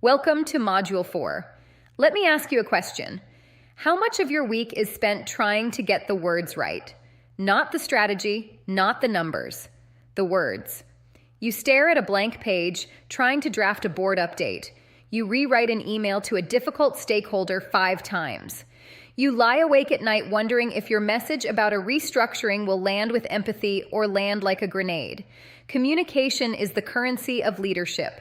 Welcome to Module 4. Let me ask you a question. How much of your week is spent trying to get the words right? Not the strategy, not the numbers, the words. You stare at a blank page, trying to draft a board update. You rewrite an email to a difficult stakeholder 5 times. You lie awake at night wondering if your message about a restructuring will land with empathy or land like a grenade. Communication is the currency of leadership,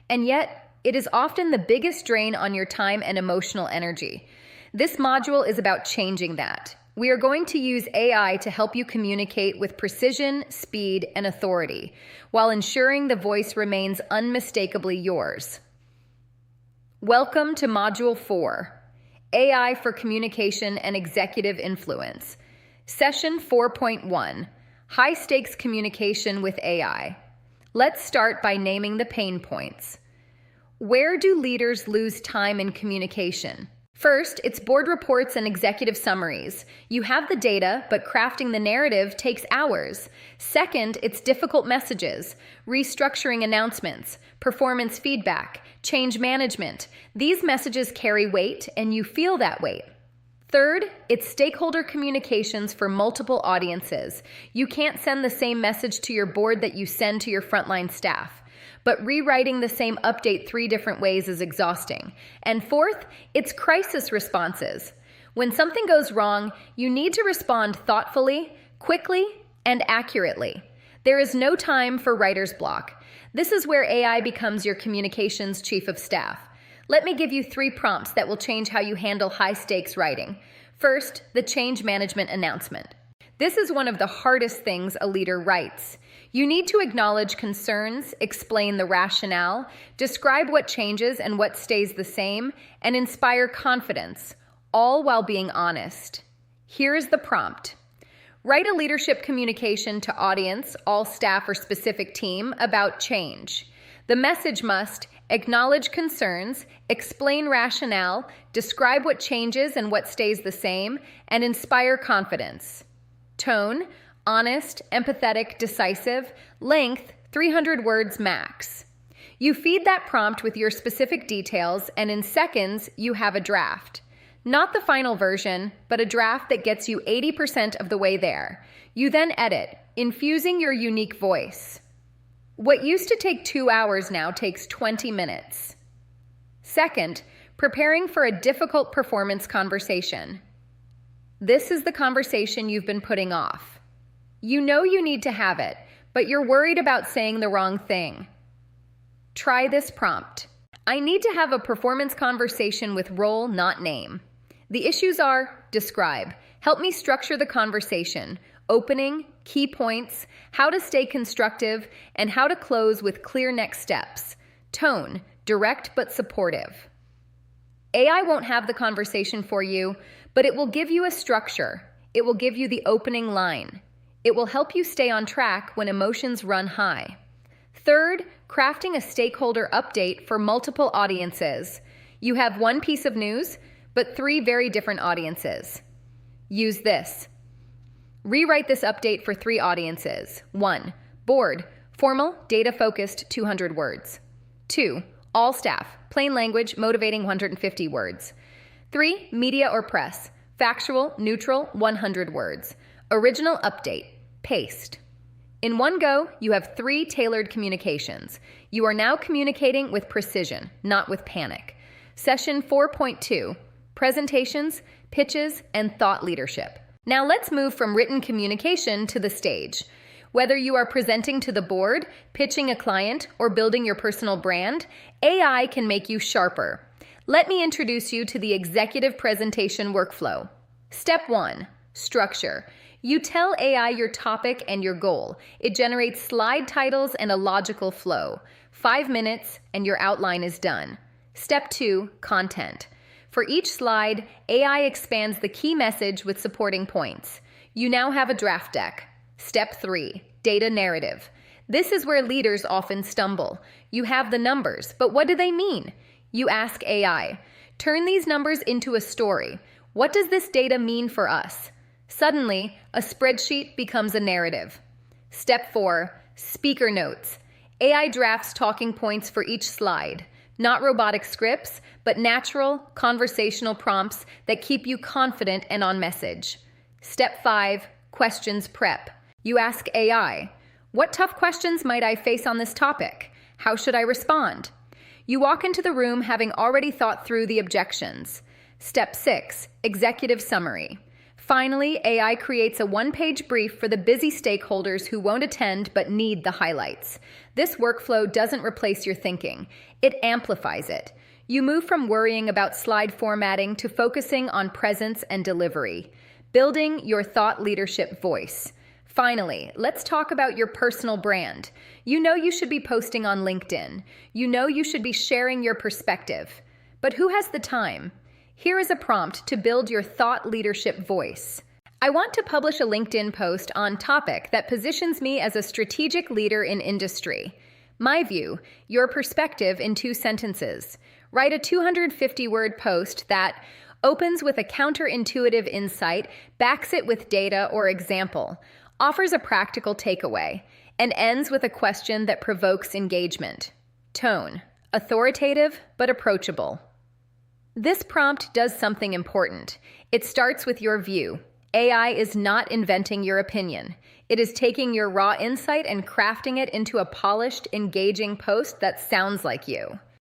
and yet it is often the biggest drain on your time and emotional energy. This module is about changing that. We are going to use AI to help you communicate with precision, speed, and authority, while ensuring the voice remains unmistakably yours. Welcome to Module 4, AI for Communication and Executive Influence. Session 4.1, High-Stakes Communication with AI. Let's start by naming the pain points. Where do leaders lose time in communication? First, it's board reports and executive summaries. You have the data, but crafting the narrative takes hours. Second, it's difficult messages, restructuring announcements, performance feedback, change management. These messages carry weight, and you feel that weight. Third, it's stakeholder communications for multiple audiences. You can't send the same message to your board that you send to your frontline staff. But rewriting the same update 3 different ways is exhausting. And fourth, it's crisis responses. When something goes wrong, you need to respond thoughtfully, quickly, and accurately. There is no time for writer's block. This is where AI becomes your communications chief of staff. Let me give you 3 prompts that will change how you handle high-stakes writing. First, the change management announcement. This is one of the hardest things a leader writes. You need to acknowledge concerns, explain the rationale, describe what changes and what stays the same, and inspire confidence, all while being honest. Here's the prompt. Write a leadership communication to audience, all staff or specific team about change. The message must acknowledge concerns, explain rationale, describe what changes and what stays the same, and inspire confidence. Tone, honest, empathetic, decisive. Length, 300 words max. You feed that prompt with your specific details, and in seconds, you have a draft. Not the final version, but a draft that gets you 80% of the way there. You then edit, infusing your unique voice. What used to take 2 hours now takes 20 minutes. Second, preparing for a difficult performance conversation. This is the conversation you've been putting off. You know you need to have it, but you're worried about saying the wrong thing. Try this prompt. I need to have a performance conversation with role, not name. The issues are: describe. Help me structure the conversation. Opening, key points, how to stay constructive, and how to close with clear next steps. Tone, direct but supportive. AI won't have the conversation for you, but it will give you a structure. It will give you the opening line. It will help you stay on track when emotions run high. Third, crafting a stakeholder update for multiple audiences. You have 1 piece of news, but 3 very different audiences. Use this. Rewrite this update for 3 audiences. 1. Board, formal, data-focused, 200 words. 2. All staff, plain language, motivating, 150 words. 3. Media or press, factual, neutral, 100 words. Original update, paste. In one go, you have 3 tailored communications. You are now communicating with precision, not with panic. Session 4.2, presentations, pitches, and thought leadership. Now let's move from written communication to the stage. Whether you are presenting to the board, pitching a client, or building your personal brand, AI can make you sharper. Let me introduce you to the executive presentation workflow. Step 1, structure. You tell AI your topic and your goal. It generates slide titles and a logical flow. 5 minutes and your outline is done. Step 2, content. For each slide, AI expands the key message with supporting points. You now have a draft deck. Step 3, data narrative. This is where leaders often stumble. You have the numbers, but what do they mean? You ask AI, turn these numbers into a story. What does this data mean for us? Suddenly, a spreadsheet becomes a narrative. Step 4, speaker notes. AI drafts talking points for each slide. Not robotic scripts, but natural, conversational prompts that keep you confident and on message. Step 5, questions prep. You ask AI, what tough questions might I face on this topic? How should I respond? You walk into the room having already thought through the objections. Step 6, executive summary. Finally, AI creates a one-page brief for the busy stakeholders who won't attend but need the highlights. This workflow doesn't replace your thinking. It amplifies it. You move from worrying about slide formatting to focusing on presence and delivery, building your thought leadership voice. Finally, let's talk about your personal brand. You know you should be posting on LinkedIn. You know you should be sharing your perspective. But who has the time? Here is a prompt to build your thought leadership voice. I want to publish a LinkedIn post on topic that positions me as a strategic leader in industry. My view, your perspective in 2 sentences. Write a 250-word post that opens with a counterintuitive insight, backs it with data or example, offers a practical takeaway, and ends with a question that provokes engagement. Tone, authoritative but approachable. This prompt does something important. It starts with your view. AI is not inventing your opinion. It is taking your raw insight and crafting it into a polished, engaging post that sounds like you.